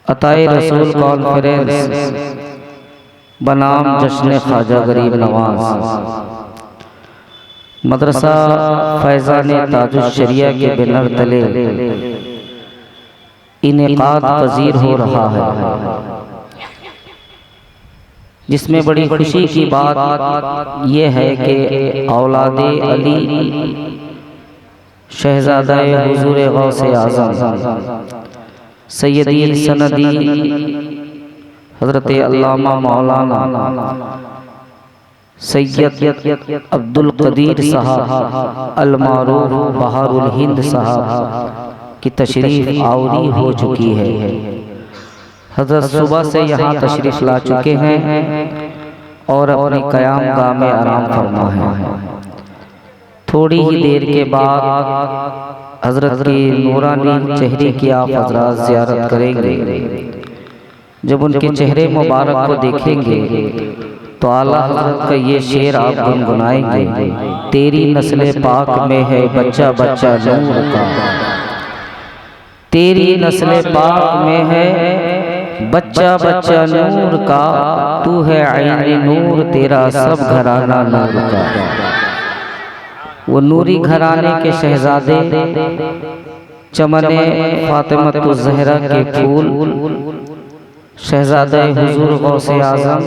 अताए रसूल कॉन्फ्रेंस बनाम जश्न ख्वाजा गरीब नवाज मदरसा फैज़ान ताजुश शरिया के बैनर तले इनेकाद पजीर हो रहा है, जिसमें बड़ी खुशी की बात यह है कि औलादे अली शहजादा हुजूर गौसे आज़म सैयदी सनदी हज़रत अल्लामा मौलाना सैयद अब्दुल कदीर साहब अल मारूफ बहारुल हिंद साहब की तशरीफ़ आवरी हो चुकी है। हज़रत सुबह से यहाँ तशरीफ़ ला चुके हैं और अपनी क़याम गाह में आराम फरमा है। थोड़ी ही देर के बाद हज़रत की नूरानी चेहरे की आप हज़रात ज़ियारत करेंगे। जब उनके चेहरे मुबारक को देखेंगे तो आला हज़रत का ये शेर आप गुनगुनाएंगे, तेरी नस्ल पाक में है बच्चा बच्चा नूर का, तेरी नस्ल पाक में है बच्चा बच्चा नूर का, तू है आईने नूर तेरा सब घराना नूर का। वो नूरी घराने के शहजादे चमने फातिमा ज़हरा के फूल शहजादा हुजूर गौसे आज़म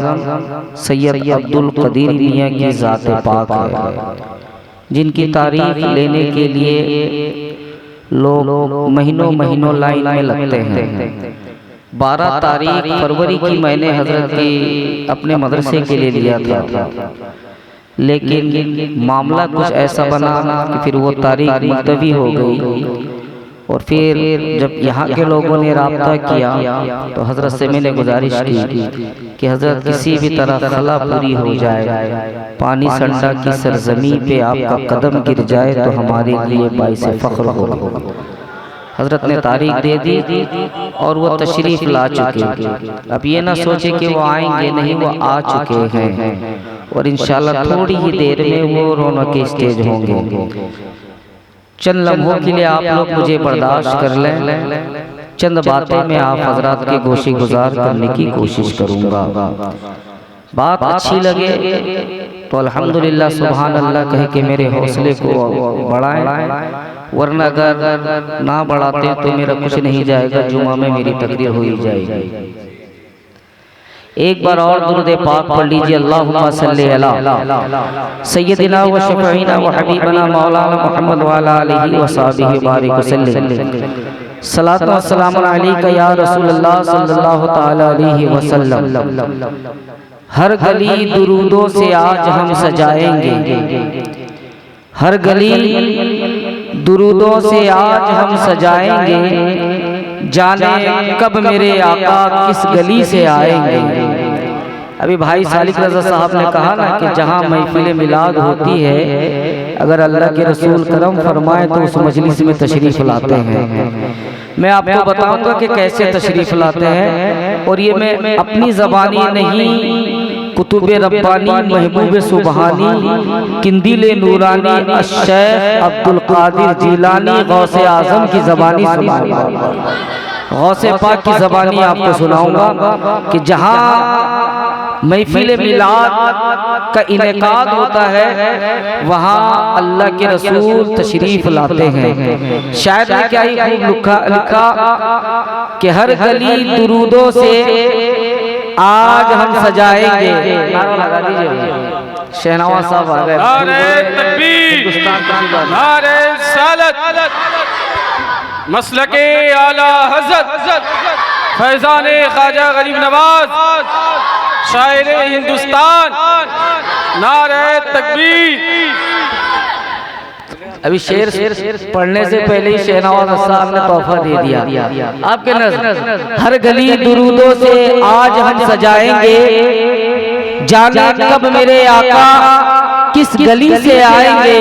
सैयद अब्दुल कदीर मियाँ की ज़ात पाक है, जिनकी तारीफ लेने के लिए लोग महीनों महीनों लाइन में लगते हैं। 12 तारीख फरवरी की मैंने हज़रत की अपने मदरसे के लिए लिया था, लेकिन मामला कुछ ऐसा बना कि फिर वो तारीख मुलतवी हो गई। और फिर जब यहाँ के लोगों ने राब्ता किया तो हज़रत से मैंने गुजारिश की कि हज़रत किसी भी तरह खला पूरी हो जाए, पानी संडा की सरजमी पे आपका कदम गिर जाए तो हमारे लिए बाइस फ़ख्र हो। हज़रत ने तारीख दे दी और वो तशरीफ़ ला चुके। अब ये ना सोचे कि वो आएंगे, नहीं, वो आ चुके हैं और इंशाल्लाह थोड़ी ही देर में वो रौनक के स्टेज होंगे। चंद लम्हों के लिए आप लोग मुझे बर्दाश्त कर लें, चंद बातें मैं आप हजरात के गोशी गुजार करने की कोशिश करूँगा। बात अच्छी लगे तो अल्हम्दुलिल्लाह सुभान अल्लाह कह के मेरे हौसले को बढ़ाएं, वरना अगर ना बढ़ाते तो मेरा कुछ नहीं जाएगा, जुमा में मेरी तकरीर हो ही जाएगी। एक बार और दुरूद पाक पढ़ लीजिए, अल्लाहुम्मा सल्ली अला सय्यदिना व शफीना व हबीबना मौलाना मुहम्मद व अला आलिहि व सहबिहि बारिक वसल्लम। सलात व सलाम अलैका या रसूलल्लाह सल्लल्लाहु तआला अलैहि वसल्लम। हर गली दुरूदों से आज हम सजाएंगे, हर गली दुरूदों से आज हम सजाएंगे, जाने कब मेरे आका किस गली से आएंगे। अभी भाई सालिक रज़ा साहब ने कहा ना कि जहाँ महफिल मिलाद होती है, अगर अल्लाह के रसूल करम फरमाए तो उस मजलिस में तशरीफ़ लाते हैं। मैं आपको बताऊंगा कि कैसे तशरीफ़ लाते हैं, और ये मैं अपनी ज़बानी नहीं, कुतुब रब्बानी महबूब सुबहानी किंदिले नूरानी अश-शेख अब्दुल कादिर जीलानी गौसे आज़म की ज़बानी सुनाऊंगा, गौसे पाक की ज़बानी आपको सुनाऊंगा कि जहाँ महफिल मिलाद का इनेकाद होता है वहाँ अल्लाह के रसूल तशरीफ़ लाते हैं। शायद में क्या ही लिखा कि हर गली दुरूदों से आज हम सजाएंगे। लगा दीजिए, शहनवाज साहब आ गए। नारे तकबीर, नारे रिसालत, मसलके आला हज़रत फैज़ाने ख्वाजा गरीब नवाज शायर हिंदुस्तान, नारे तकबीर। अभी शेर पढ़ने से पहले ही शहनवाज साहब ने तोहफा दे दिया आपके नज़र। हर गली दुरूदों से आज हम सजाएंगे, जाने कब मेरे आका किस गली से आएंगे,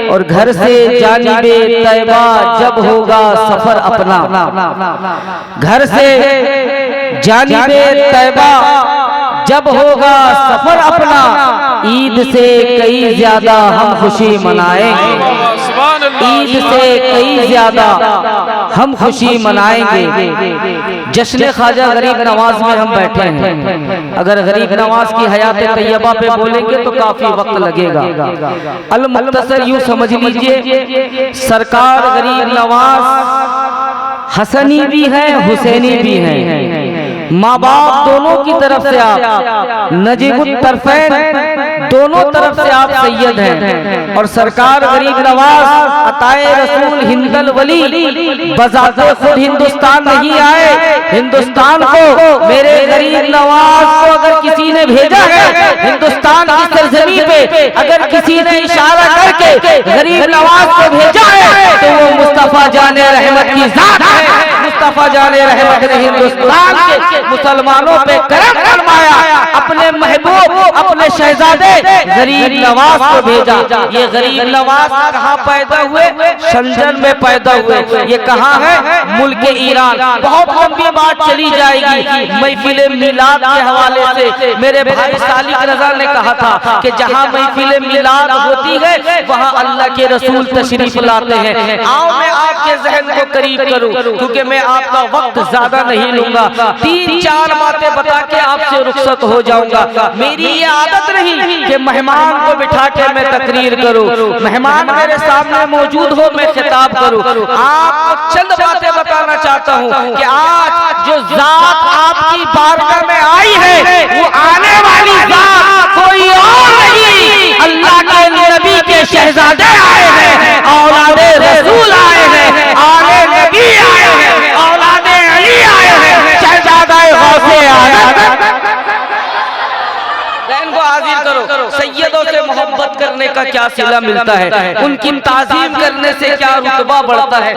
और घर से जानिबे तैबा जब होगा सफर अपना, घर से जानिबे तैबा जब होगा सफर अपना, ईद से कई ज्यादा हम खुशी मनाएंगे। ईद से कई ज्यादा हम खुशी मनाएंगे। जश्न ख्वाजा गरीब नवाज में हम बैठे हैं। अगर गरीब नवाज की हयात तैयबा पे बोलेंगे तो काफी वक्त लगेगा। अल मुख्तसर यूं समझ लीजिए, सरकार गरीब नवाज हसनी भी है, हुसैनी भी है। माँ बाप दोनों की तरफ से आप नजीबुत तरफैन, दोनों तरफ से आप सैयद हैं। और सरकार गरीब नवाज अताए रसूल हिंदल वली बजाते खुद हिंदुस्तान नहीं आए। हिंदुस्तान को मेरे गरीब नवाज को अगर किसी ने भेजा है, हिंदुस्तान की सरजमी पे अगर किसी ने इशारा करके गरीब नवाज को भेजा है तो वो मुस्तफा जाने रहमत की जात है। मुस्तफा जाने रहमत ने हिंदुस्तान के मुसलमानों पे करम फरमाया, अपने महबूब अपने शहजादे गरीब नवाज को भेजा। ये गरीब नवाज कहाँ पैदा हुए? शंजन में पैदा हुए। ये कहाँ है? मुल्क ईरान। बहुत लंबी बात चली जाएगी। महफिल मिलाद के हवाले से मेरे भाई सालिक रजा ने कहा था कि जहाँ महफिल मिलाद होती है वहाँ अल्लाह के रसूल तशरीफ लाते हैं। आओ मैं आपके जहन को करीब करूँ, क्योंकि मैं आपका वक्त ज्यादा नहीं लूंगा। 3-4 बातें बता के आपसे रुखसत हो जाऊंगा। मेरी ये आदत नहीं कि मेहमान को बिठा के मैं तकरीर करूं। मेहमान मेरे सामने मौजूद हो, मैं खिताब करूं। आपको चंद बातें बताना चाहता हूं कि आज जो जात आपकी बारगाह में आई है वो आने वाली जात कोई और नहीं, अल्लाह के नबी के शहजादे आए हैं, औलादे रसूल आए हैं, आले नबी आए हैं, औलादे अली आए हैं, शहजादाए गौसे आए। को हाजिर करो। सैयदों से मोहब्बत करने का क्या सिला मिलता है? उनकी ताजीम करने से क्या रुतबा बढ़ता है?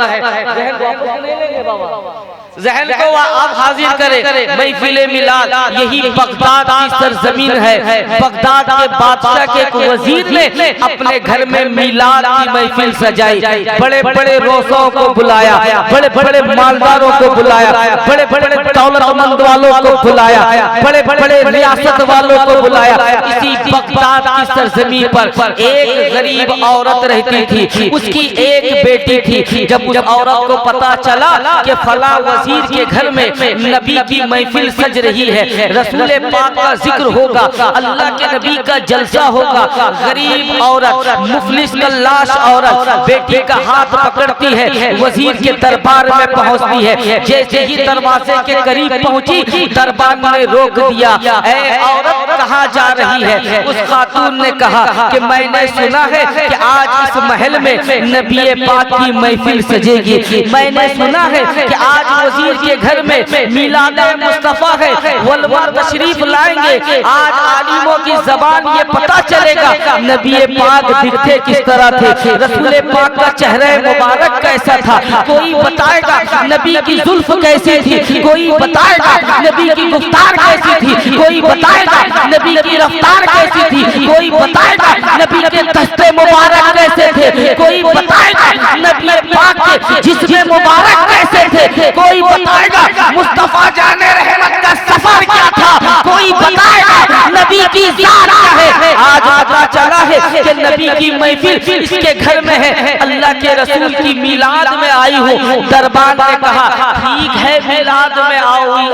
जहन को आप हाजिर करें। महफिल मिलाद यही बगदाद की सरजमीन है। बगदाद के बादशाह के एक वजीर ने अपने घर में मिलाद की महफिल सजाई। बड़े बड़े रोसों को बुलाया, बड़े बड़े मालदारों को बुलाया, बड़े बड़े दौलतमंद वालों को बुलाया, बड़े बड़े रियासत वालों को बुलाया। इसी बगदाद की सरजमीन पर एक गरीब औरत रहती थी, उसकी एक बेटी थी। जब उस औरत को पता चला कि फला वजीर के घर में नबी की महफिल सज रही है, रसूल पाक का जिक्र होगा, अल्लाह के नबी का जलसा होगा, गरीब औरत, मुफलिस कल्लाश औरत बेटी का हाथ पकड़ती है, वजीर के दरबार में पहुंचती है। जैसे ही दरवाजे के करीब पहुंची, दरबार ने रोक दिया। ऐ औरत कहाँ जा रही है? उस खातून ने कहा कि मैंने सुना है कि आज इस महल में नबी पाक की महफिल सजेगी। मैंने सुना है कि आज वजीर के घर में मिलाद मुस्तफा है, वलवा तशरीफ लाएंगे। आज आलिमों की जबान ये पता चलेगा नबी पाक दिखते किस तरह थे, रसूल पाक का चेहरा मुबारक कैसा था। कोई बताएगा नबी की जुल्फ कैसी थी, कोई बताएगा नबी की गुफ्तार कैसी थी, कोई बताएगा नबी की रफ्तार कैसी थी, कोई बताएगा नबी के दस्ते मुबारक कैसे थे, कोई बताएगा नबी पाक के जिस्म मुबारक कैसे थे, कोई बताएगा मुस्तफा जाने रहमत का सफर क्या था, कोई बताएगा नबी की जात क्या है। आज पता चला है कि नबी की महफिल इसके घर में है, अल्लाह के रसूल की मिलाद में आई हो। दरबार ने कहा ठीक है, मिलाद में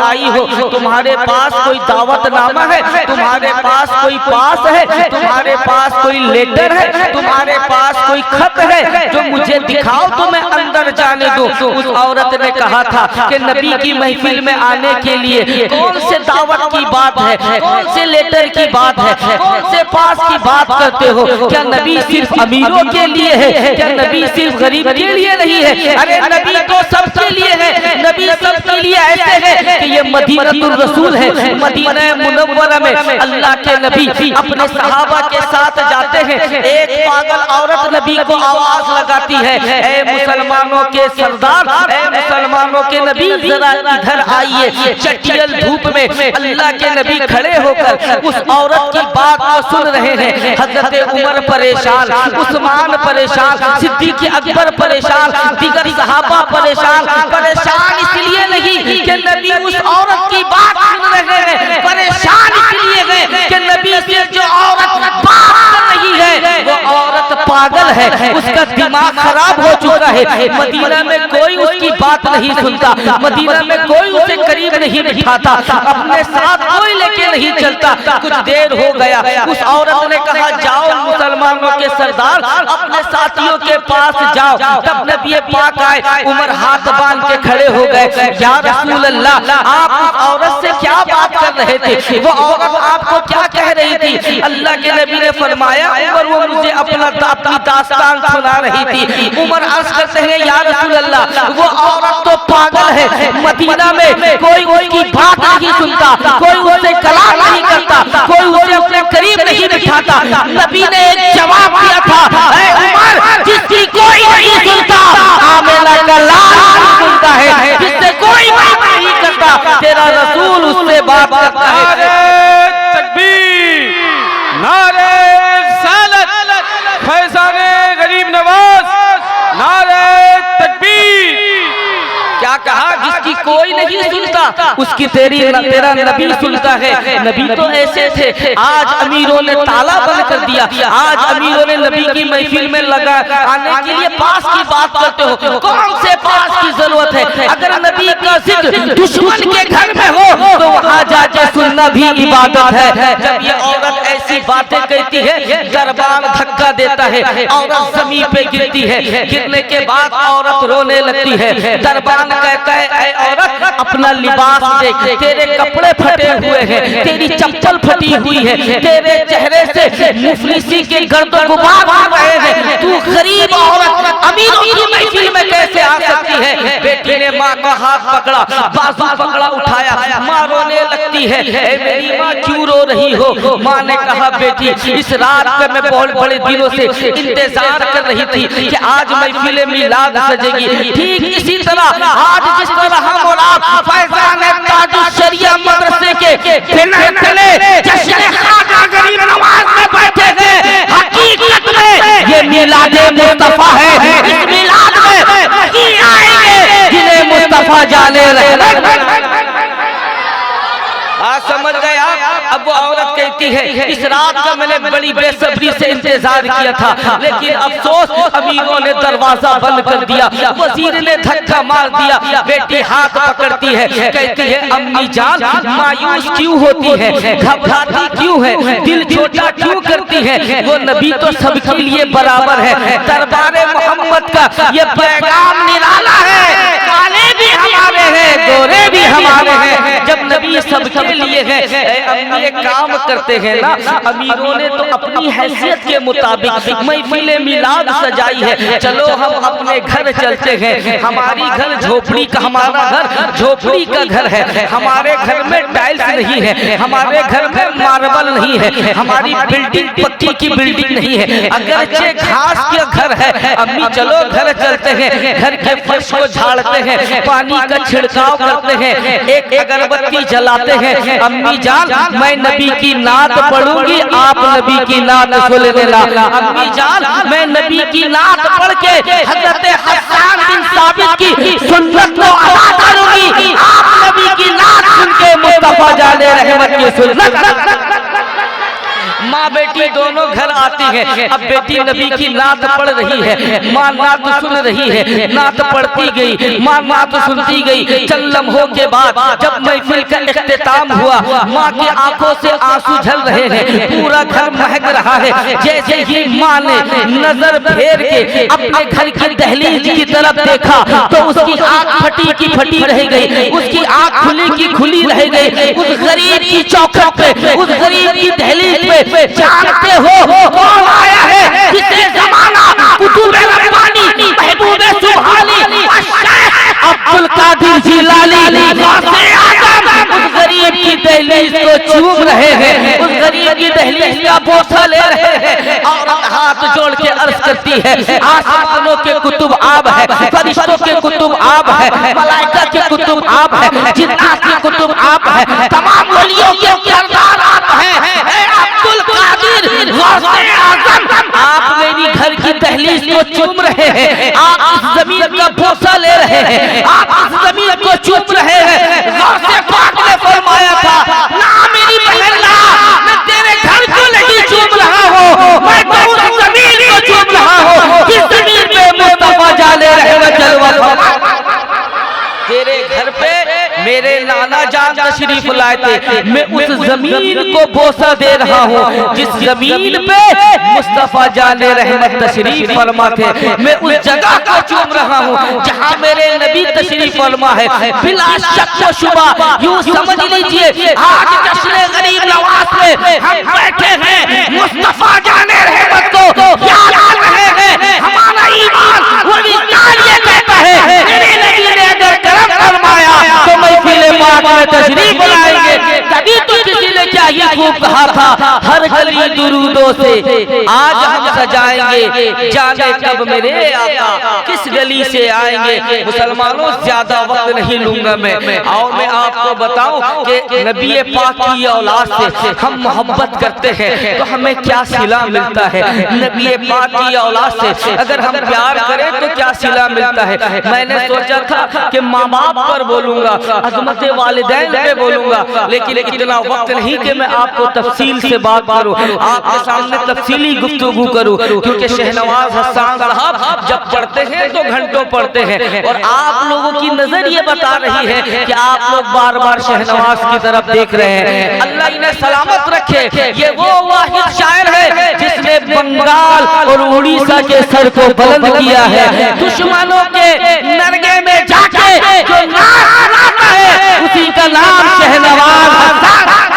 आई हो, तुम्हारे पास कोई दावतनामा है, तुम्हारे पास कोई पास है, तुम्हारे पास कोई लेटर है, तुम्हारे पास कोई खत है जो मुझे दिखाओ तो मैं अंदर जाने दूं। उस औरत ने कहा था कि नबी की महफिल में आने के लिए कौन से दावत की बात है, कौन से लेटर की बात है, कौन से पास की बात करते हो? क्या नबी सिर्फ अमीरों के लिए है? क्या नबी सिर्फ गरीब के लिए नहीं है? अरे नबी तो सबके लिए है, नबी सबके लिए ऐसे है कि ये मदीनतुर रसूल है। मदीना मुनव्वरा में अल्लाह के नबी अपने सहाबा के साथ जाते हैं। एक पागल औरत नबी को आवाज लगाती है, ऐ मुसलमानों के सरदार, ऐ मुसलमानों के नबी, जरा इधर आइए। चटियल धूप में अल्लाह के नबी खड़े होकर उस औरत की बात को सुन रहे हैं। हजरत उमर परेशान, उस्मान परेशान, सिद्दीक अकबर परेशान, दीगर सहाबा परेशान। परेशान इसलिए नहीं कि नबी उस औरत की बात सुन रहे हैं, परेशान इसलिए है कि नबी से जो औरत बात कर रही है वो औरत पागल है, उसका दिमाग खराब हो चुका है। मदीना में कोई उसकी बात नहीं सुनता, मदीना में कोई उसे करीब नहीं बिठाता, अपने साथ कोई लेके नहीं चलता। कुछ देर हो गया, उस औरत ने कहा जाओ मुसलमानों के सरदार, अपने साथियों के पास जाओ। तब नबी पाक आए, उमर हाथ बांध के खड़े हो गए। या रसूल अल्लाह, आप उस औरत से क्या बात कर रहे थे? वो औरत आपको क्या कह रही थी? अल्लाह के नबी ने फरमाया, उमर वो मुझे अपनी दास्तान सुना रही थी। उमर अर्ज करते हैं, या रसूल अल्लाह, वो औरत तो पागल है, मदीना में कोई उसकी बात नहीं सुनता, कोई उसे कलाम नहीं करता, कोई उसे अपने करीब नहीं बिठाता। नबी ने एक जवाब दिया था, ऐ उमर, जिसकी कोई नहीं सुनता आमिना का लाल सुनता है, जिससे कोई बात नहीं करता तेरा रसूल उससे बात करता है। नारे तकबीर, नारे रिसालत, फैज़ाने गरीब नवाज, नारे तकबीर। क्या कहा? जिसकी कोई नहीं सुनता उसकी तेरा नबी सुनता है। नबी तो ऐसे थे, आज अमीरों ने ताला बंद कर दिया, आज अमीरों ने नबी की महफिल में लगा आने के लिए पास की बात करते हो। कौन से पास की जरूरत है? अगर नबी का जिक्र दुश्मन के घर में हो तो वहाँ जाके सुनना भी इबादत है। जब ये औरत ऐसी बातें कहती है, दरबार धक्का देता है, औरत जमीन पे गिरती है। गिरने के बाद औरत रोने लगती है। दरबार कहता है, ऐ औरत, अपना लिबास देख, तेरे कपड़े फटे हुए हैं, तेरी चप्पल फटी हुई है, तेरे चेहरे से मुफलिसी के गर्द गुबार आ रहे हैं, तू गरीब औरत अमीरों की महफिल में कैसे आ सकती है? बेटी ने माँ का हाथ पकड़ा, बाजू पकड़ा, उठाया, माँ रोने लगती है। ऐ मेरी माँ क्यों रो रही हो? माँ ने कहा, बेटी, इस रात का मैं बहुत बड़े दिनों से इंतजार कर रही थी कि आज महफिल मिलाद सजेगी। ठीक इसी तरह आज जिस तरह हम और आप फैज़ाने ताजुश शरिया मदरसे के बिना जश्न ख्वाजा गरीब नवाज में बैठे थे, हकीकत में ये मिलादे मुस्तफा है। इस मिलाद में वही आएंगे जिन्हें मुस्तफा जाने रहे। समझ गए आप? अब वो औरत कहती है, इस रात का मैंने बड़ी बेसब्री से इंतजार किया था, लेकिन अफसोस अमीरों ने दरवाजा बंद कर दिया, वजीर ने धक्का मार दिया। बेटी हाथ पकड़ती है, कहती है, अम्मी जान, मायूस क्यों होती है, घबराती क्यों है, दिल छोटा क्यों करती है? वो नबी तो सबके लिए बराबर है। दरबारे मोहम्मद का ये पैगाम निराला है, काले भी हमारे हैं, गोरे भी हमारे हैं। जब नबी सबके लिए है, अम्मी एक काम करते हैं ना, अमीरों ने तो अपनी हैसियत के मुताबिक महफिल मिलाद सजाई है, चलो हम अपने घर चलते हैं। हमारी घर झोपड़ी का, हमारा घर झोपड़ी का घर है, हमारे घर में टाइल्स नहीं है, हमारे घर में मार्बल नहीं है, हमारी बिल्डिंग पक्की की बिल्डिंग नहीं है, अगरचे घास के घर है। अम्मी चलो घर चलते हैं, घर के फर्श को झाड़ते हैं, पानी का छिड़काव करते हैं, एक अगरबत्ती जलाते हैं। अम्मी जान, मैं नबी की नात पढ़ूंगी, आप नबी की नात सुन लेना। अम्मी जान, मैं नबी की नात पढ़ के हजरत हसन बिन साबित की सुन्नत को अदा करूंगी, आप नबी की नात सुन के मुस्तफा जाने रहमत की सुन्नत। माँ बेटी दोनों घर आती हैं। अब बेटी नबी की नात पढ़ रही है, माँ नात सुन रही है, नात पढ़ती गई, माँ नात सुनती गई। चंद लम्हों के बाद जब महफिल का इख्तिताम हुआ, माँ की आंखों से आंसू झल रहे हैं, पूरा घर महक रहा है। जैसे ही माँ ने नजर फेर के अपने घर की दहलीज की तरफ देखा तो उसकी आंख फटी की फटी रह गई, उसकी आंख खुली की खुली रह गई। उस गरीब की चौखट पे, उस गरीब की दहलीज पे जानते हो कौन आया है? जिसे जमाना कुतुब रब्बानी महबूब सुभानी अब्दुल कादिर जिलानी उस गरीब की दहलीज को चूम रहे हैं, उस गरीब की दहलीज का बोसा ले रहे हैं। औरत हाथ जोड़ के अर्ज करती है, आसमानों के कुतुब आप है, फरिश्तों के कुतुब आप है, मलाइका के कुतुब आप है, जिन्नात के कुतुब आप है, तमाम वलियों के किरदार आप हैं। अब्दुल कादिर गौसे आज़म, आप मेरी घर की दहलीज को चूम रहे हैं, आप इस जमीन का बोसा ले रहे हैं, आप इस जमीन को चूम रहे हैं। गौसे पाक ने फरमाया था, ना मेरी बहन ना, मैं तेरे घर को नहीं चूम रहा हूँ, मैं तो उस जमीन को चूम रहा नाना जान तशरीफ लाए थे, मैं उस जमीन को बोसा दे रहा हूँ जिस जमीन पे मुस्तफा जाने रहमत तशरीफ फरमा थे। मैं उस जगह को चूम रहा हूँ जहाँ मेरे नबी तशरीफ फरमा है। बिला शक व शुबा यूं समझ लीजिए आज जश्न गरीब नवाज में हम बैठे हैं, मुस्तफा जाने रहमत को याद कर रहे हैं। हमारा ईमान वो विज्ञान ये कहता है मेरे नबी ने अगर करम फरमाया तो महफिल पाक में तशरीफ लाएंगे। तभी तो किसी ने क्या ये खूब कहा था, हर गली दुरूदों से आज हम सजाएंगे, जाने कब मेरे आका किस गली से आएंगे। मुसलमानों ज्यादा वक्त नहीं लूंगा मैं, आओ मैं आपको बताऊं कि नबी पाक की औलाद से हम मोहब्बत करते हैं तो हमें क्या सिला मिलता है। नबी पाक की औलाद से अगर हम प्यार करें तो क्या सिला मिलता है। मैंने सोचा था कि माँ बाप पर बोलूंगा, अज़मत वालिदैन पे बोलूंगा, लेकिन इतना वक्त नहीं कि मैं आपको तफसील से बात करूं, आपके सामने तफसीली गुफ्तगू करूं, क्योंकि शहनवाज हसन साहब जब पढ़ते हैं तो घंटों पढ़ते हैं और आप लोगों की नजर ये बता रही है कि आप लोग बार बार शहनवाज की तरफ देख रहे हैं। अल्लाह इन्हें सलामत रखे। ये वो वाहिद शायर है जिसने बंगाल और उड़ीसा के सर को बुलंद किया है। दुश्मनों के नरगे में जाके जो नाच गाता है उसी का नाम शहनवाज हसन।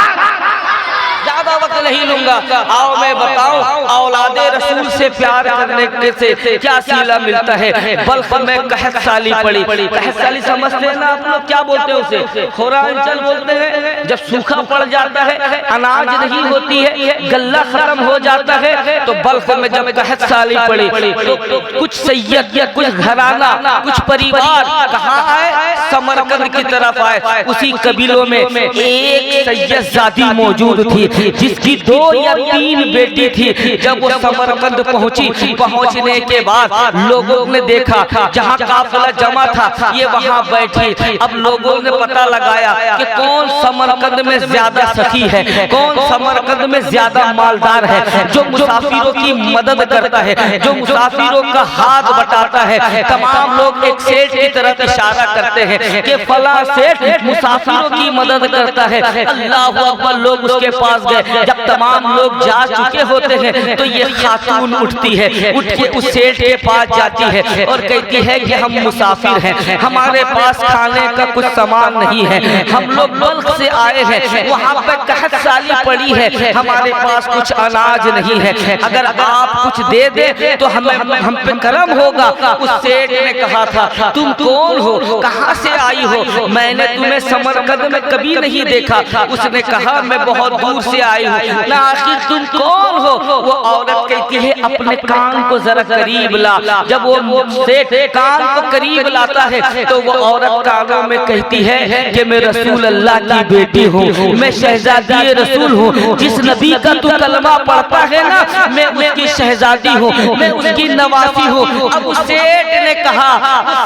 ज्यादा वक्त नहीं लूंगा, आओ मैं बताऊं औलादे रसूल से प्यार करने से क्या सीला मिलता है। बल्कि मैं कहत साली पड़ी, कहत साली समझते हैं ना आप लोग, क्या बोलते हैं उसे, खोरांचल बोलते हैं। जब सूखा पड़ जाता है, अनाज नहीं होती है, गल्ला खत्म हो जाता है, तो बल्कि में जब कहत साली पड़ी तो कुछ सैयद या कुछ घराना कुछ परिवार कहाँ आए, समरकंद की तरफ आए। उसी कबीलों में एक सैयदजादी मौजूद थी जिसकी 2 या 3 बेटी थी। जब वो समरकंद पहुंची, पहुंचने के बाद लोगों ने देखा जहां काफिला जमा था ये वहां बैठी। अब लोगों ने पता लगाया कि कौन समरकंद में ज्यादा सखी है, कौन समरकंद में ज्यादा मालदार है, जो मुसाफिरों की मदद करता है, जो मुसाफिरों का हाथ बटाता है। तमाम लोग एक सेठ की तरफ इशारा करते हैं कि फला सेठ मुसाफिरों की मदद करता है। अल्लाह अकबर, लोग उसके पास गए। जब तमाम लोग जा चुके होते हैं तो ये खातून उठती है, उठ के उस सेठ के पास जाती है और कहती है कि हम मुसाफिर हैं, हमारे पास खाने का कुछ सामान नहीं है, हम लोग बल्ख से आए हैं, वहाँ पे कहत साली पड़ी है, हमारे पास कुछ अनाज नहीं है, अगर आप कुछ दे दे तो हमें हम पे करम होगा। उस सेठ ने कहा था तुम कौन हो, कहाँ से आई हो, मैंने तुम्हें समरकंद में कभी नहीं देखा। उसने कहा मैं बहुत दूर से आई हूँ। ना आखिर तुम कौन हो? वो औरत कहती है अपने कान को जरा करीब ला। जब वो सेठ कान को करीब लाता है तो वो औरत कानों में कहती है कि मैं रसूल अल्लाह की बेटी हूँ, मैं शहजादी रसूल हूँ। जिस नबी का तू कलमा पढ़ता है ना, मैं उसकी शहजादी हूँ, मैं उसकी नवासी हूँ। अब उस सेठ ने कहा,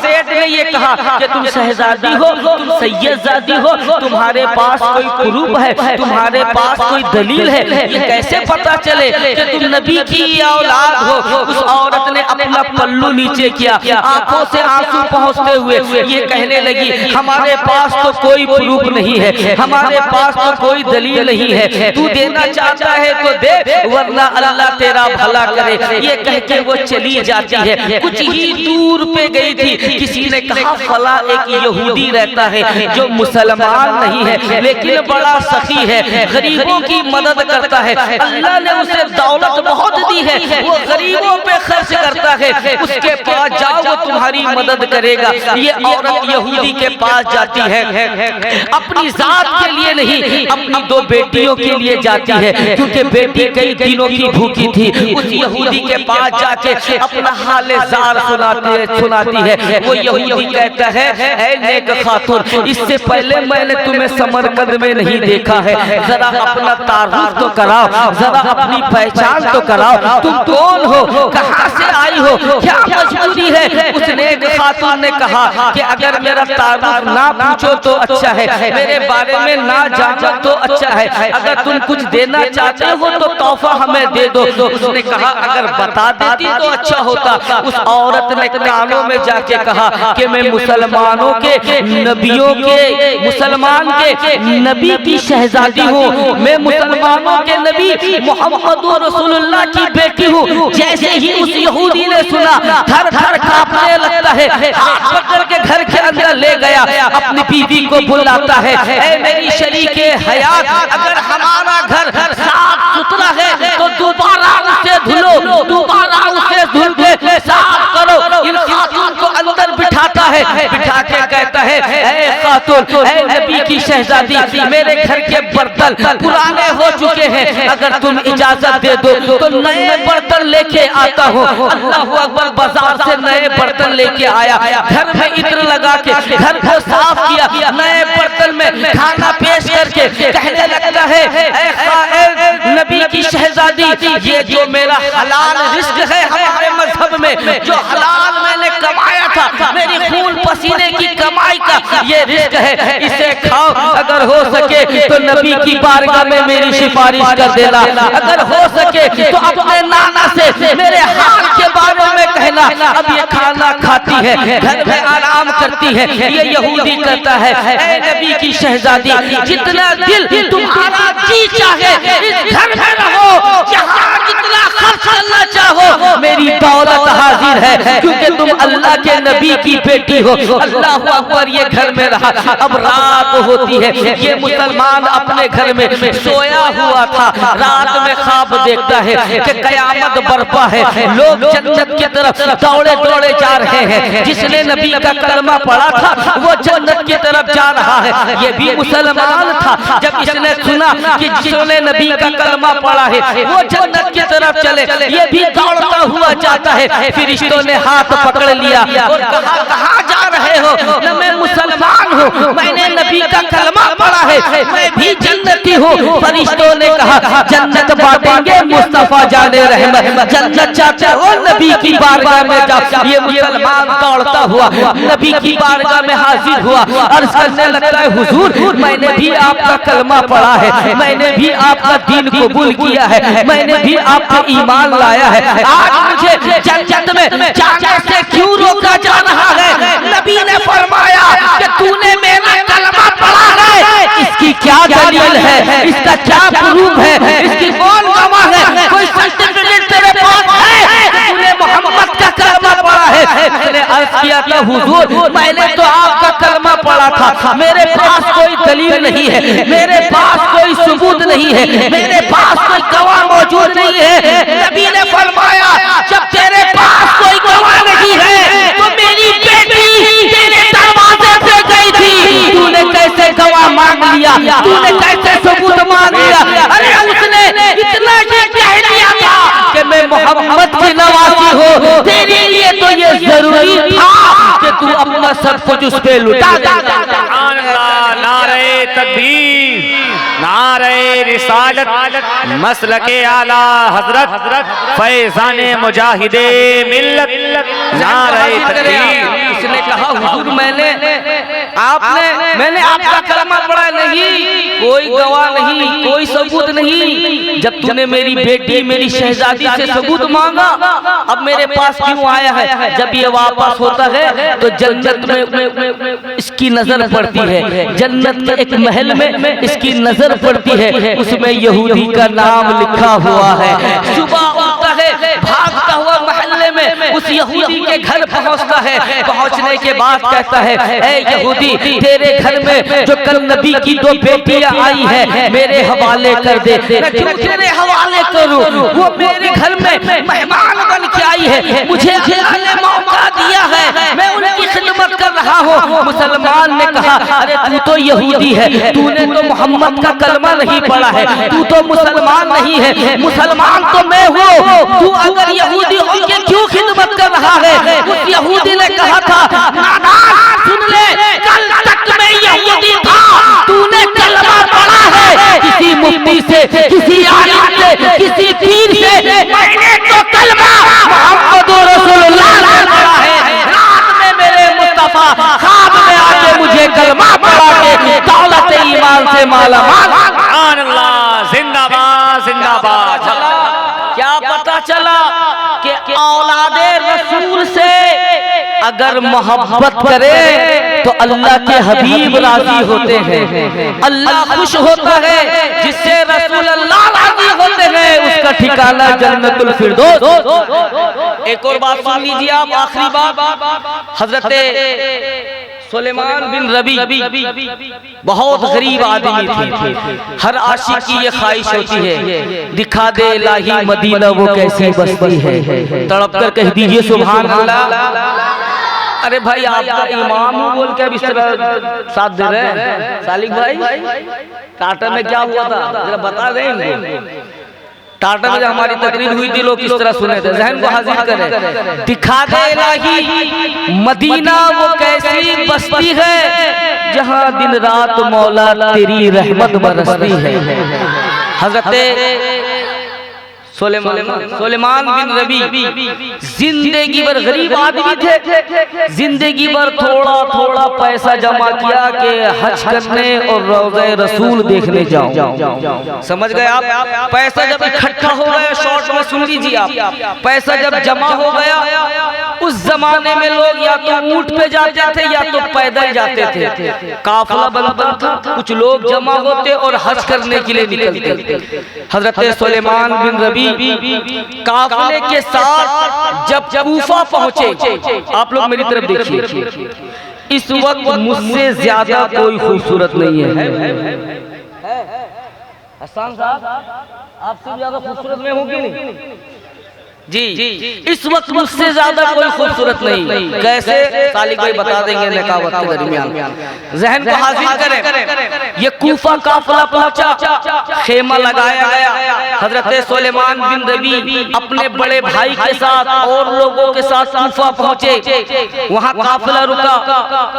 सेठ ने ये कहा कि तुम शहजादी हो, तुम सैयदजादी हो, तुम्हारे पास कोई प्रूफ है, तुम्हारे पास कोई दलील है, ये कैसे पता चले कि तुम नबी की औलाद हो? उस औरत ने अपना पल्लू नीचे किया, आंखों से आंसू पहुंचते हुए ये कहने लगी हमारे पास तो कोई प्रूफ नहीं है, हमारे पास तो कोई दलील नहीं है, तू देना चाहता है तो दे वरना अल्लाह तेरा भला करे। ये कह के वो चली जाती है। कुछ ही दूर पे गई थी, किसी ने कहा फला एक यहूदी रहता है जो मुसलमान नहीं है लेकिन बड़ा सखी है, गरीबों की मदद करता है, अल्लाह ने उसे दौलत बहुत दी है, वो गरीबों पे खर्च करता है, उसके पास जाओ वो तुम्हारी मदद करेगा। ये औरत यहूदी के पास जाती है, अपनी जात के लिए नहीं अपनी 2 बेटियों के लिए जाती है, क्योंकि बेटी कई दिनों की भूखी थी। उस यहूदी के पास जाके अपना हाले जार सुनाती है। वो यहूदी कहता है ऐ नेक खातून, इससे पहले मैंने तुम्हें समरकंद में नहीं देखा है, जरा अपना तारुफ तो कराओ, जरा अपनी पहचान तो कराओ। कराओ, तुम कौन हो, कहाँ से आई हो, क्या मजबूरी है। उसने खातून ने कहा कि अगर मेरा तारुफ ना पूछो तो अच्छा है, मेरे बारे में ना जानो तो अच्छा है, अगर तुम कुछ देना चाहते हो तो तोहफा हमें दे दो। उसने कहा अगर बता देती तो अच्छा होता। उस औरत ने कानों में जाके कहा कि मैं मुसलमानों के नबियों के, मुसलमान के नबी की शहजादी हूँ, मैं मुसलमानों के नबी मोहम्मद रसूलुल्लाह की बेटी हूँ। जैसे ही उस यहूदी ने सुना थर थर कांपने लगता है, हाथ पकड़ के घर के अंदर ले गया, अपनी बीवी को बुलाता है, ऐ मेरी शरीके हयात, अगर हमारा घर साफ सुथरा है तो दोबारा उसे धुलो, दोबारा उसे धुल के साफ करो। इन खातून को अंदर बिठाता है, बिठा के कहता है ऐ खातून, ऐ नबी की शहजादी, मेरे घर के बर्तन पुराने हो चुके हैं, अगर तुम इजाजत दे दो तो नए बर्तन लेके आता हूँ। अल्लाहू अकबर, बाजार से नए बर्तन लेके आया, घर में इत्र लगा के घर को साफ किया, नए बर्तन में खाना पेश करके कहने लगता है ऐ नबी की शहजादी, ये जो मेरा हलाल रिस्क है हमारे मजहब में, जो हलाल मैंने कमाया था, मेरी खून पसीने की कमाई का ये रिस्क है, इसे खाओ, अगर हो सके तो नबी की बारगाह में मेरी सिफारिश कर देना, अगर हो सके तो अपने नाना से मेरे हाल के बारे में कहना। अब ये खाना खाती है, घर में आराम करती है, ये यहूदी कहता है ऐ नबी की शहजादी, जितना दिल तुम्हारा जी चाहे इस घर में रहो, जहाँ जितना खर्च करना चाहो, मेरी दौलत हाजिर है, क्योंकि तुम अल्लाह के नबी की बेटी हो। अल्लाह अकबर, ये घर में रहा। अब रात होती है, ये मुसलमान अपने घर में सोया हुआ था, रात में ख्वाब देखता है कि कयामत बर्पा है, लोग जन्नत की तरफ दौड़े दौड़े जा रहे हैं, जिसने नबी का कलमा पढ़ा था वो जन्नत की तरफ जा रहा है। ये भी मुसलमान था, जब इसने सुना कि जिसने नबी का कलमा पढ़ा है वो जन्नत की तरफ चले, ये भी दौड़ता हुआ जाता है। फरिश्तों ने हाथ पकड़ लिया और कहा कहाँ जा रहे हो, न मैं मुसलमान हूँ, मैंने नबी का कलमा पढ़ा है, मैं भी जन्नती हूँ। फरिश्तों ने कहा जन्नत बांटेंगे मुस्तफा जाने रहमत, जन्नत चाहते हो नबी की बारगाह में जाओ। ये मुसलमान दौड़ता हुआ नबी की बारगाह में हाजिर हुआ, अर्ज करने लगता है हुजूर, मैंने भी आपका कलमा पढ़ा है, मैंने भी आपका दीन कबूल किया है, मैंने भी आपका ईमान लाया है, आज मुझे जन्नत में जाने से क्यों रोका जा रहा है। नबी ने फरमाया कि तूने मेरा कलमा पढ़ा है, इसकी क्या दलील है, इसका क्या प्रूफ है, इसकी कौन गवाह है, कोई सर्टिफिकेट तेरे पास है तूने मोहम्मद का कलमा पढ़ा है। मैंने अर्ज किया था हुजूर, मैंने तो आपका कलमा पढ़ा था, मेरे पास कोई दलील नहीं है, मेरे पास कोई सबूत नहीं है, मेरे पास कोई गवाह मौजूद नहीं है। नबी ने फरमाया जब तेरे पास कोई गवाह नहीं है तो मेरी बेटी तेरे दरवाजे पे गई थी, तूने कैसे गवाह मांग लिया, तूने कैसे सबूत मांग लिया। अरे उसने इतना ये कह दिया था कि मैं मोहम्मद की नवासी हूँ, तेरे लिए तो ये जरूरी था कि तू अपना सब कुछ उस पे लुटा दे। नारे तकबीर, नारे रिसालत, मसलके आला हजरत फैजाने मुजाहिदे मिल्लत, नारे तकबीर। उसने कहा हुजूर, मैंने आपका कलमा पढ़ा नहीं, कोई गवाह नहीं, कोई सबूत नहीं, जब तूने मेरी बेटी मेरी शहजादी से सबूत मांगा, अब मेरे पास क्यों आया है। जब ये वापस होता है तो जन्नत में इसकी नजर पड़ती है, जन्नत के एक महल में इसकी नजर पड़ती है, उसमें यहूदी का नाम लिखा हुआ है। सुबह उठता है, भागता हुआ मोहल्ले में उस यहूदी के घर पहुंचता है, पहुंचने के बाद कहता है ऐ यहूदी, तेरे घर में जो कल नबी की दो बेटियां आई है मेरे हवाले कर दे। मैं क्यों तेरे हवाले करूं, वो मेरे घर में मेहमान बन के आई है, मुझे अल्लाह ने मौका दिया है, मैं उनकी खिदमत कर रहा हूँ। मुसलमान ने कहा अरे तू तो यहूदी है, तूने तो मोहम्मद का कलमा नहीं पढ़ा है, तू तो मुसलमान नहीं है, मुसलमान तो मैं हूँ, तू अगर यहूदी हो के क्यों खिदमत कर रहा है। उस यहूदी ने कहा था नादान सुन ले, कल तक मैं यहूदी था, तूने कलमा पढ़ा है, किसी मुफ्ती से, किसी आलिम से, किसी पीर से मैंने से माला माल। अल्लाह जिंदाबाद जिंदाबाद। क्या पता चला कि औलादे रसूल से अगर मोहब्बत करे तो अल्लाह के हबीब राजी होते हैं, अल्लाह खुश होता है। जिससे रसूल अल्लाह राजी होते हैं उसका ठिकाना जन्नतुल फिरदौस। एक और बात सुन लीजिए आप, आखिरी बात। हजरत सुलेमान बिन रबी बहुत गरीब आदमी थे। हर आशिक की ये ख्वाहिश होती है, दिखा दे इलाही मदीना वो कैसी बस्ती है। तड़प कर कह दीजिए सुभान अल्लाह। अरे भाई आपका इमाम हूँ बोल के अब इस तरह साथ दे रहे हैं। सालिक भाई टाटा में क्या हुआ था जरा बता देंगे। टाटा में हमारी तकरीर हुई थी, लोग किस तरह सुने थे, जहन को हाजिर करें। दिखा दे इलाही मदीना वो कैसी बस्ती है जहाँ दिन रात मौला तेरी रहमत बरसती है। हजरत सुलेमान बिन रबी जिंदगी भर गरीब आदमी थे, जिंदगी भर थोड़ा थोड़ा पैसा जमा किया कि हज करने और रोज़े रसूल देखने जाऊं। समझ गए आप? पैसा जब इकट्ठा हो गया, शॉर्ट में सुन लीजिए आप, पैसा जब जमा हो गया, उस जमाने में लोग या तो ऊंट पे जाते थे या तो पैदल जाते थे। काफिला बनता था, कुछ लोग जमा होते और हज करने के लिए निकलते। हजरत सुलेमान बिन रबी काफिले के साथ जब कूफा पहुंचे, आप लोग मेरी तरफ देखिए, इस वक्त मुझसे ज्यादा कोई खूबसूरत नहीं है। हसन साहब आपसे ज्यादा खूबसूरत मैं हूँ कि नहीं? जी, इस वक्त मुझसे ज्यादा कोई खूबसूरत नहीं। कैसे? सालिक भाई बता देंगे निकावत के दरमियान। जहन को हाजिर करें। ये कूफा काफिला पहुंचा, खेमा लगाया गया। हजरत सुलेमान बिन रबी अपने बड़े भाई के साथ और लोगों के साथ कूफा पहुंचे। वहां काफिला रुका,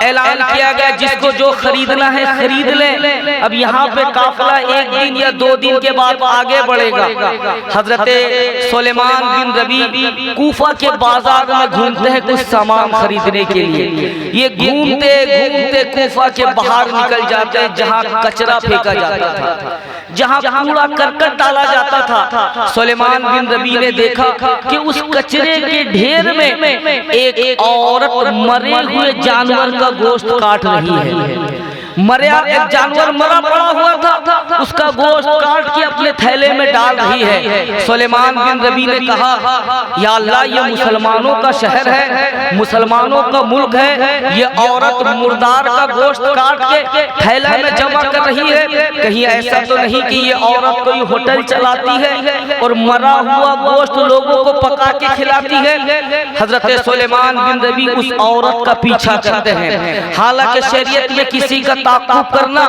ऐलान किया गया जिसको जो खरीदना है खरीद ले। अब यहाँ पे काफिला एक दिन या 2 दिन के बाद आगे बढ़ेगा। हजरत सुलेमान बिन रबी कूफा के बाजार में घूमते हैं कुछ सामान खरीदने के लिए। ये घूमते घूमते कूफा के बाहर निकल जाते हैं जहाँ कचरा फेंका जाता था, जहाँ कूड़ा करकट डाला जाता था। सुलेमान बिन रबी ने देखा कि उस कचरे के ढेर में एक औरत मरे हुए जानवर का गोश्त काट रही है। मरा एक जानवर मरा पड़ा हुआ था, उसका गोश्त काट के अपने थैले में डाल रही है। सुलेमान बिन रबी ने कहा, या अल्लाह ये मुसलमानों का शहर है, मुसलमानों का मुल्क है, ये औरत मुर्दार का गोश्त काट के थैले में जमा कर रही है। कहीं ऐसा तो नहीं कि ये औरत कोई होटल चलाती है और मरा हुआ गोश्त लोगों को पका के खिलाती है? हजरत सुलेमान बिन रबी उस औरत का पीछा करते हैं। हालांकि शरीयत में किसी का ताक़ुब करना,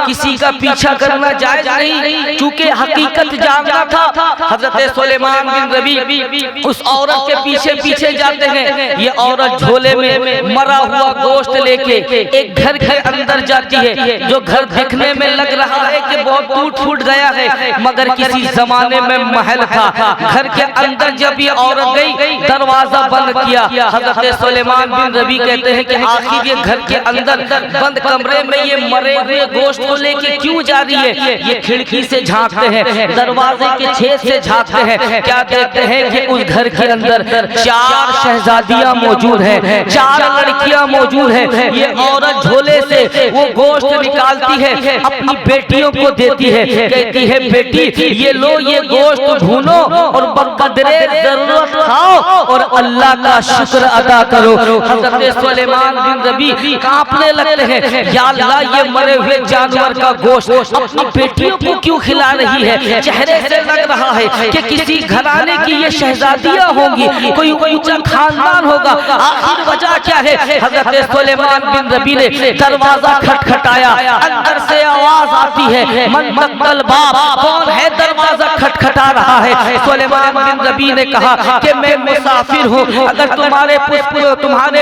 किसी का पीछा करना जायज नहीं, चूंकि हकीकत जानना था। हजरत सुलेमान बिन रबी उस औरत के पीछे पीछे जाते हैं। ये औरत झोले में मरा हुआ गोश्त लेके एक घर के अंदर जाती है, जो घर देखने में लग रहा है कि बहुत टूट फूट गया है, मगर किसी जमाने में महल था। घर के अंदर जब ये औरत गई, दरवाजा बंद किया। हजरत सुलेमान बिन रबी कहते हैं कि आखिर ये घर के अंदर बंद कमरे में ये मरे हुए गोश्त को लेके क्यों जा रही है? ये खिड़की से झांकते हैं, दरवाजे के छेद से झांकते हैं। क्या देखते हैं कि उस घर के अंदर 4 शहजादियां मौजूद हैं, 4 लड़कियां मौजूद हैं। ये औरत झोले से वो गोश्त निकालती है, अपनी बेटियों को देती है, कहती है बेटी ये लो, ये गोश्त भूनो और बकदरे जरूरत खाओ और अल्लाह का शुक्र अदा करो। हजरत सुलेमान बिन रबी कांपने लगते हैं, या अल्लाह ये मरे हुए जानवर का गोश्त अपनी बेटियों को क्यों खिला रही है? चेहरे से लग रहा है कि किसी घराने की ये शहजादियां होंगी, कोई ऊंचा खानदान होगा। आखिर वजह क्या है? हजरत सुलेमान बिन रबी ने दरवाजा खटखटाया, अंदर से आवाज आती है, मन मक्तल बाप, कौन है दरवाजा खटखटा रहा है? सुलेमान बिन रबी ने कहा कि मैं मुसाफिर हूँ, अगर तुम्हारे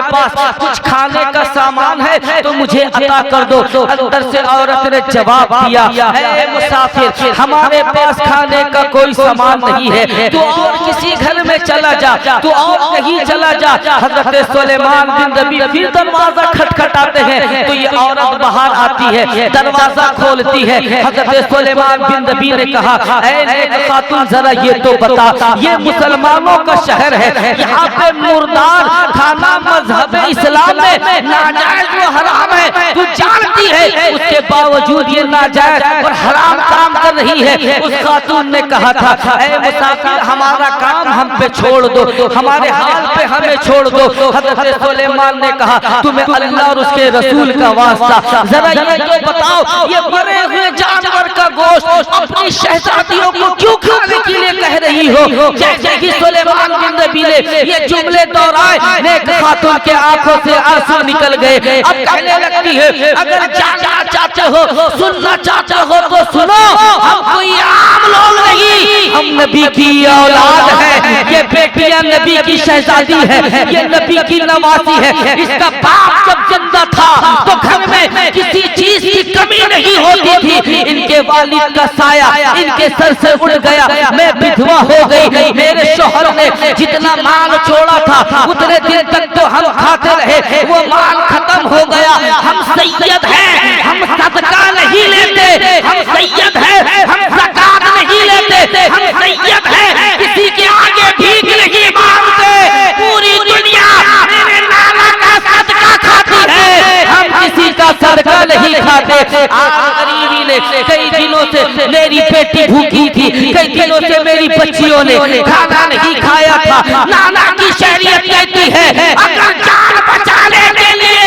पास कुछ खाने का सामान है तो मुझे अता कर दो। अंदर से औरत ने जवाब दिया, ऐ मुसाफिर, हमारे पास खाने का कोई सामान नहीं है, तू और किसी घर में चला जा, तू और कहीं चला जा। हजरत सुलेमान बिन रबी फिर दरवाजा खटखटाते हैं तो ये औरत बाहर आती है, दरवाजा खोलती है। हजरत सुलेमान बिन रबी ने कहा, ऐ नेक खातून, जरा ये तो बता, ये मुसलमानों का शहर है, यहाँ पे मुर्दार खाना मजहब इस्लाम में नाजायज व हराम है, तू जानती है, उसके बावजूद ये नाजायज और हराम काम कर रही है। उस खातून ने कहा था, ऐ मुसाफिर, हमारा काम हम पे छोड़ दो, हमारे हाल पे हमें छोड़ दो। हजरत सुलेमान ने कहा, तुम्हें अल्लाह और उसके रसूल का वास्ता, जरा ये तो बताओ, ये मरे हुए जानवर का गोश्त अपनी शहजादियों को क्यों खाने के लिए कह रही हो? जैसे ही सुलेमान बिन रबी ने ये जुमले दोहराए, नेक खातून के आंखों से आंसू निकल गए। अब कहने लगती है, अगर जानना चाहते हो, सुनना चाहते हो तो सुनो, हम कोई आम लोग नहीं, हम नबी की औलाद है, ये बेटियां नबी की शहजादी है, ये नबी की नवासी है। इसका बाप जब जिंदा था तो घर में किसी चीज की कमी नहीं होती थी, इनके वालिद का साया इनके सर से उड़ गया, मैं विधवा हो गई, मेरे शोहर ने जितना माल छोड़ा था उतने दिन तक तो हम खाते रहे, वो माल खत्म हो गया। हम सैयद हैं, हम सदका नहीं लेते, हम सैयद हैं, हम ज़कात नहीं लेते, हम सैयद हैं, किसी के आगे भीख नहीं मांगते, पूरी दुनिया मेरे नाना का सदका खाती है, हम किसी का सदका नहीं खाते। गरीबी ने कई दिनों से मेरी बेटी भूखी थी, कई दिनों से मेरी बच्चियों ने खाना नहीं खाया था। नाना की शरीयत कहती है, अगर जान बचाने के लिए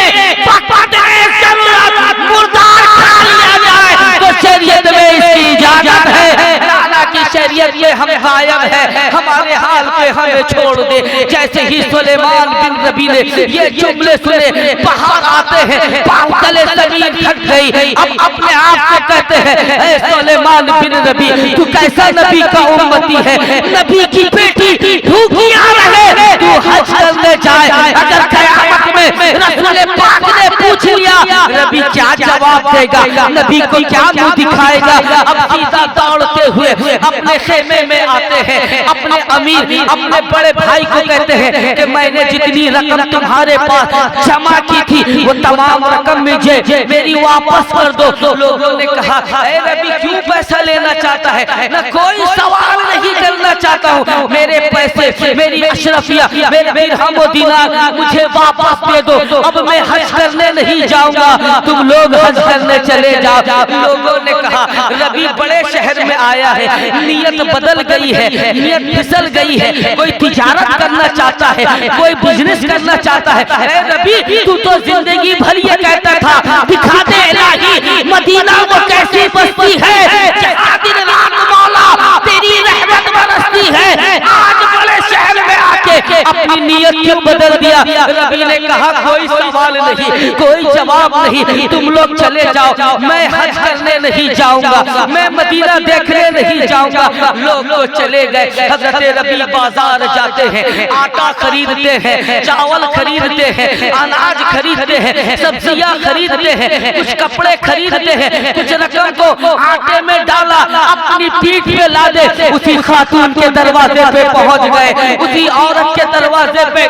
मुर्दार खा लिया जाए तो शरीयत में इसकी इजाजत है। नाना की शरीयत में हम कायम है, हमारे हाल पे हमें छोड़ दे। जैसे ही सुलेमान बिन रबी ने ये जुमले सुने, बाहर आते हैं, पांव तले जमीन खट गई। अब अपने आप को कहते हैं, ऐ सुलेमान बिन रबी, तू कैसा नबी का उम्मती है, नबी की बेटी भूखियां रहे, तू हज करने जाए, अगर कयामत में रसूल पाक ने पूछ लिया, नबी क्या जवाब देगा, नबी को क्या मुंह दिखाएगा? अब सीधा दौड़ते हुए अपने खेमे में आते हैं, अपने अमीर अपने बड़े भाई को कहते हैं कि मैंने जितनी रकम तुम्हारे पास जमा की थी वो तमाम रकम मुझे मेरी वापस कर दो। लोगों ने कहा, ऐ नबी क्यों पैसा लेना चाहता है? न कोई सवाल नहीं करना चाहता हूँ, मेरे पैसे, मेरी अशरफिया, मेरे दिरहम और दीनार मुझे वापस दे दो, अब मैं हज करने नहीं जाऊंगा, तुम लोग हज करने चले जाओ। लोगों ने कहा, रबी बड़े शहर में आया है, नियत बदल गई है, नियत फिसल गई है, कोई तिजारत करना चाहता है, कोई बिजनेस करना चाहता है। ऐ रबी, तू तो जिंदगी भर ये कहता था, दिखा दे इलाही मदीना वो कैसी बस्ती है, जहाँ दिन रात मौला तेरी रहमत बरसती है, आज बड़े शहर में आके अपनी नियत क्यों बदल दिया? रबी ने कहा, कोई सवाल नहीं, कोई जवाब नहीं, तुम लोग चले जाओ, मैं हज करने नहीं जाऊंगा, मैं मदीना देखने नहीं जाऊंगा। लोग तो चले गए। हजरत रबी बाजार जाते हैं, आटा खरीदते हैं, चावल खरीदते हैं, अनाज खरीदते हैं, सब्जियां खरीदते हैं, कुछ कपड़े खरीदते हैं, कुछ रकम को आटे में डाला, अपनी पीठ पे लादे उसी खातून के दरवाजे पे पहुंच गए, उसी औरत के दरवाजे पे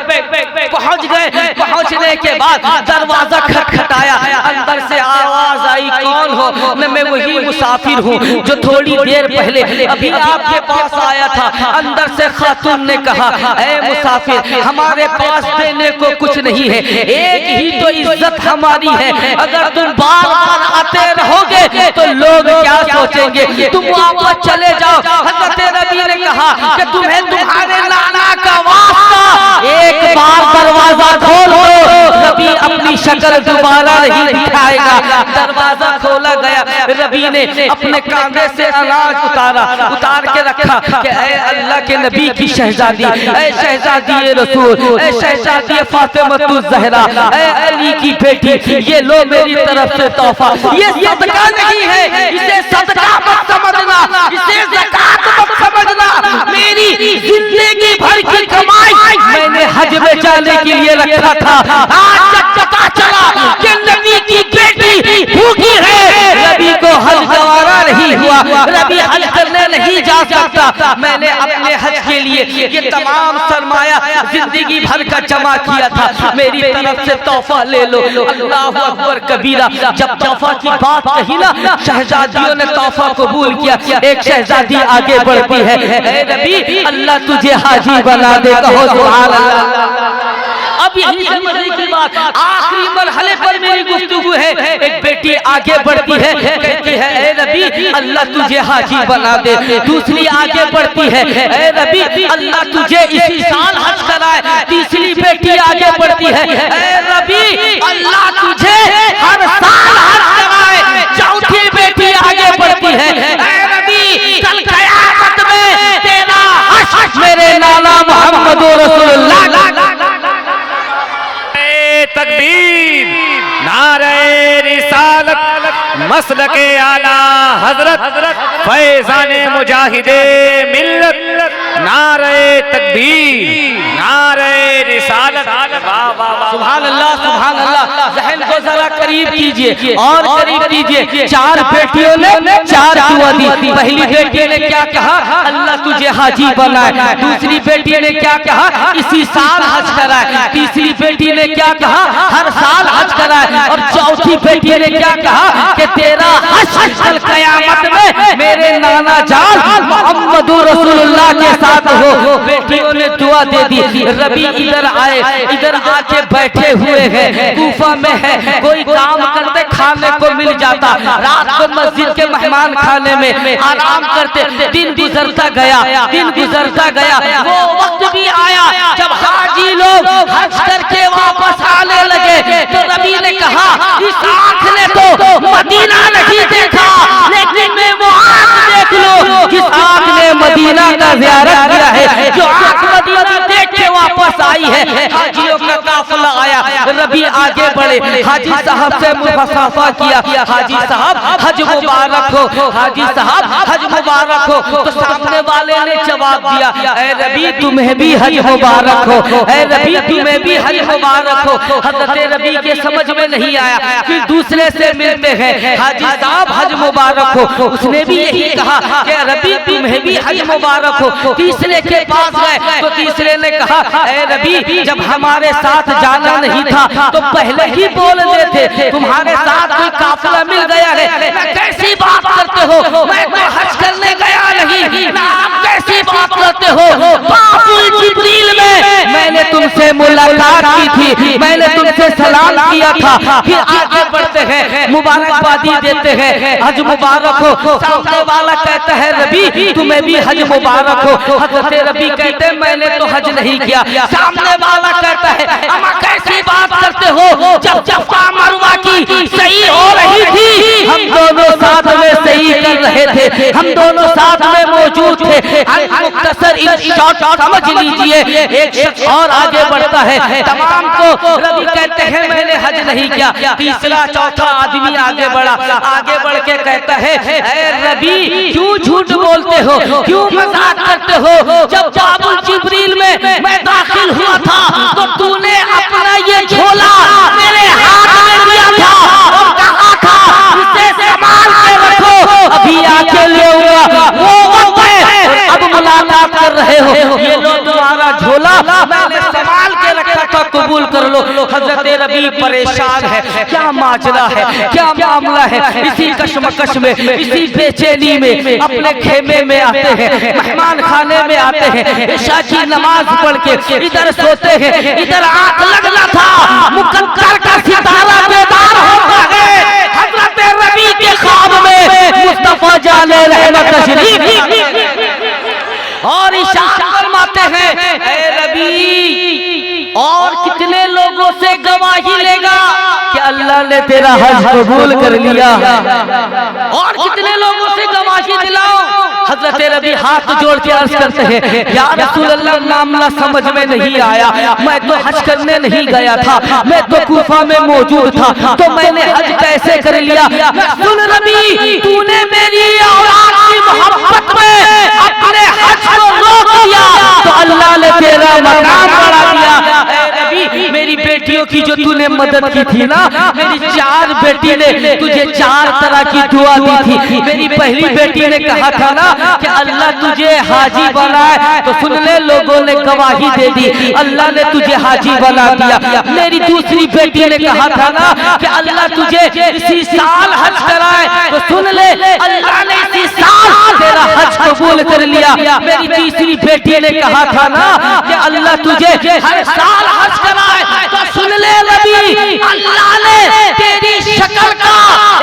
पहुंच गए। पहुंचने के बाद दरवाजा खटखटाया, अंदर से आवाज आई, कौन हो? मैं वही मुसाफिर हूँ जो थोड़ी देर पहले अभी आपके पास आया था। अंदर से खातून ने कहा, ऐ मुसाफिर, हमारे पास देने को कुछ नहीं है, एक ही तो इज्जत हमारी है, अगर तुम बार बार आते रहोगे तो लोग क्या सोचेंगे, तुम वापस चले जाओ। हजरत नबी ने कहा कि तुम्हें तुम्हारे नाना का वास्ता, एक बार दरवाजा खोल दो, रबी अपनी शक्ल दोबारा नहीं दिखाएगा। दरवाजा खोला गया, रबी ने अपने कांधे से अनाज उतार के रखा कि ऐ अल्लाह के नबी की शहजादी, ऐ शहजादी रसूल, ऐ शहजादी फातिमा ज़हरा, ऐ अली की बेटी, ये लो मेरी तरफ से तोहफा। ये सदका नहीं है, इसे सदका मत समझना, इसे ज़कात मत समझना, मेरी जिंदगी भर की कमाई मैंने हज में जाने के लिए रखा था। आज जब पता चला कि नबी की बेटी भूखी है, रबी को हज गवारा नहीं हुआ, रबी हज करने नहीं जा सकता। मैंने अपने हज के लिए ये तमाम सरमाया जिंदगी भर का जमा किया था, मेरी तरफ से तोहफा ले लो। अल्लाह अकबर कबीरा। जब तोहफा की बात कही ना, शहजादियों ने तोहफा कबूल किया। एक शहजादी आगे बढ़ती है, ए नबी अल्लाह तुझे हाजी बना दे, कहो सुभान अल्लाह। अब यही समझने की बात, आखिरी मरहले पर मेरी गुफ्तगू है। एक बेटी आगे बढ़ती है, कहती है ए नबी अल्लाह तुझे हाजी बना दे। दूसरी आगे बढ़ती है, ए नबी अल्लाह तुझे इसी साल हज कराए। तीसरी बेटी आगे बढ़ती है, ए नबी अल्लाह तुझे हर साल हज कराए। चौथी बेटी आगे बढ़ती है, ए नबी कल क़यामत में तेरा हज मेरे नाना मोहम्मद रसूलुल्लाह। तकबीर, नारे रिसालत, मसलके आला हजरत, फैज़ाने मुजाहिदे मिल्लत, नारे तकबीर, नारे रिसालत। सुभान अल्लाह, सुभान अल्लाह। ज़हन को जरा करीब कीजिए और करीब कीजिए। चार बेटियों ने चार दुआ दी। पहली बेटी ने क्या कहा, अल्लाह तुझे हाजी बनाए। दूसरी बेटी ने क्या कहा, इसी साल हज कराए। तीसरी बेटी ने क्या कहा, हर साल हज कराए। और चौथी बेटी ने क्या कहा कि तेरा हज कल क़यामत में मेरे नाना जान मोहम्मद रसूलुल्लाह के साथ हो। बेटियों ने दुआ दे दी। रबी इधर आए, इधर आके बैठे हुए हैं, कूफा में है, कोई काम करते खाने को मिल जाता। रात को मस्जिद के मेहमान खाने में आराम करते। दिन गुजरता गया, दिन गुजरता गया। वो वक्त भी आया जब हाजी लोग हज करके वापस आने लगे तो रबी ने कहा इस आँख ने तो मदीना नहीं देखा, लेकिन मैं वो आँख देख लो जिस आँख ने मदीना का ज़ियारत किया है, जो आँख मदीना देख के वापस आई है। हाजियों का काफिला आया, रबी आगे बढ़े, हाजी साहब से मुसाफा किया। हाजी साहब हज मुबारक हो, हाजी साहब हज मुबारक हो। तो सामने वाले ने जवाब दिया, ए रबी तुम्हें भी हज मुबारक हो, ए रबी तुम्हें भी हज मुबारक हो। हजरत रबी के समझ में नहीं आया, फिर दूसरे से मिलते हैं, हाजी साहब हज मुबारक हो। उसने भी यही कहा कि रबी तुम्हें भी हज मुबारक हो। तीसरे के पास गए तो तीसरे ने कहा, ए रबी जब हमारे साथ जाना नहीं था तो पहले ही बोल देते, तुम्हारे साथ कोई काफिला मिल गया है। मैं कैसी बात करते हो, मैं तो हज करने गया नहीं, ना आप कैसी बात करते हो। बाबुल जिब्रील में मैंने तुमसे मुलाकात की थी, मैंने तुमसे सलाम किया था। फिर आगे बढ़ते हैं, मुबारकबादी देते हैं, हज मुबारक हो। सामने वाला कहता है रबी तुम्हें भी हज मुबारक हो। हजरत रबी कहते हैं मैंने तो हज नहीं किया। सामने वाला कहता है अम्मा कैसी बात करते हो, जब सफा मरवा की सही हो रही थी हम दोनों साथ में सही कर रहे थे, हम दोनों साथ में मौजूद थे। मुख्तसर इन शॉर्ट समझ लीजिए। एक शख्स और आगे बढ़ता है, तमाम को रबी कहते हैं मैंने हज नहीं किया। तीसरा चौथा आदमी आगे बढ़ा, आगे बढ़ के कहता है ए रबी क्यों झूठ बोलते हो, क्यों मजाक करते हो। जब बाबुल जिब्रील में मैं दाखिल हुआ था तो तूने अपना ये झोला मेरे हाथ में दिया था और कहा था इसे संभाल के रखो, अभी आके लेऊंगा। वो वक्त है, अब मुलाकात कर रहे हो, ये लो तुम्हारा झोला मैंने संभाल के रखा था, कबूल कर लो। हजरत रबी परेशान है, क्या माजरा है, क्या मामला है। इसी कशमकश में, इसी बेचैनी में अपने खेमे में आते हैं, मेहमान खाने में आते हैं, इशा की नमाज पढ़ के इधर सोते हैं, इधर आंख लगना था, मुकद्दर का सितारा बेदार होता है। हजरत रबी के ख्वाब में मुस्तफा जाने रहमत तशरीफ और इशारा फरमाते हैं ए रबी और कितने लोगों से गवाही लेगा कि अल्लाह ने तेरा हज कबूल कर लिया, और कितने लोगों से गवाही दिलाओ। हजरत रबी हाथ जोड़ के अर्ज करते हैं या रसूल अल्लाह मामला समझ में नहीं आया, मैं तो हज करने नहीं गया था, मैं तो कूफा में मौजूद था, तो मैंने हज कैसे कर लिया। सुन रबी तूने मेरी औलाद की मोहब्बत में अपने हज को रोक दिया तो अल्लाह ने तेरा मकाम बढ़ा दिया। रबी मेरी बेटियों की जो तूने मदद की थी ना, मेरी 4 बेटी ने तुझे 4 तरह की दुआ दी थी। मेरी पहली बेटी ने कहा था ना कि अल्लाह तुझे हाजी बनाए, तो सुन ले, लोगों ने गवाही दे दी, अल्लाह ने तुझे हाजी बना दिया। मेरी दूसरी बेटी ने कहा था ना कि अल्लाह तुझे इसी साल हज कराए, तो सुन ले, अल्लाह ने इसी साल तेरा हज कबूल कर लिया। मेरी तीसरी बेटी ने कहा था ना कि अल्लाह तुझे हर साल हज कराए, तो सुन ले नबी, अल्लाह ने तेरी शक्ल का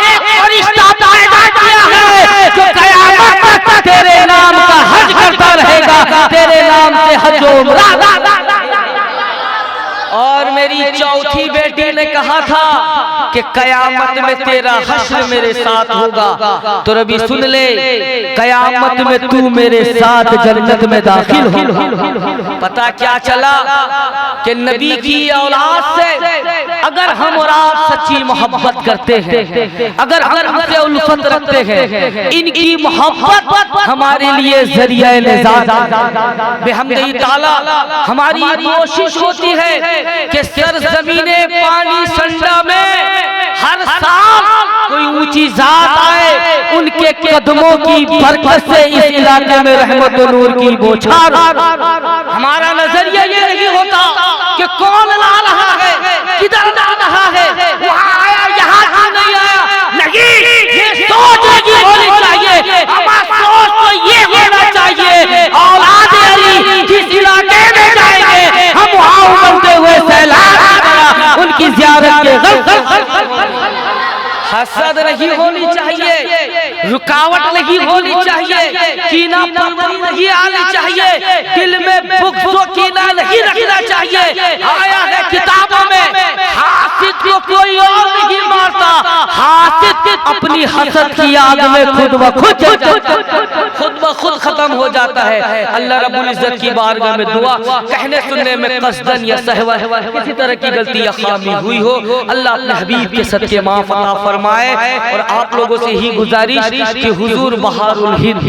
एक फरिश्ता पैदा किया है जो क़यामत तक तेरे नाम का हज करता रहेगा, तेरे नाम से हज व उम्रा। और मेरी चौथी बेटी ने कहा था कि कयामत में तेरा हश्र मेरे साथ होगा, तो रबी सुन ले, कयामत में तू मेरे साथ जन्नत में दाखिल हो। पता क्या चला कि नबी की औलाद से अगर हम और आप सच्ची मोहब्बत करते हैं, अगर हम उनसे उल्फत रखते हैं, इनकी मोहब्बत हमारे लिए जरिया निजात बेहमदि ताला। हमारी कोशिश होती है कि सरजमीने पानी संडा में हर साल कोई ऊंची जात आए, उनके कदमों की बरकत से इस इलाके में रहमत और नूर की बौछार। हमारा नजरिया ये नहीं होता कि कौन ला रहा है, किधर ला रहा है, वहाँ आया यहाँ क्यों नहीं आया, नहीं, ये सोच लगी होनी चाहिए। हमारा सोच तो ये होना चाहिए, औलाद अली जिस इलाके में जाएंगे हम वहाँ उमड़ते हुए सैलाब उनकी ज़ियारत के हसद नहीं होनी चाहिए, रुकावट नहीं होनी चाहिए, कीना परवरी नहीं आनी चाहिए, दिल में बुग़्ज़ व कीना नहीं रखना चाहिए। आया है किताबों में, हासिद को कोई और नहीं मारता, हासिद अपनी हसद की आग में खुद ब खुद खत्म हो जाता है। अल्लाह रब्बुल इज्जत की बारगाह में दुआ, कहने सुनने में कसदन या सहवा किसी तरह की गलती या खामी हुई हो, अल्लाह अपने हबीब के सदके माफ़ अता फरमाए। और आप लोगों से ही गुजारिश कि हुजूर बहारुल हिंद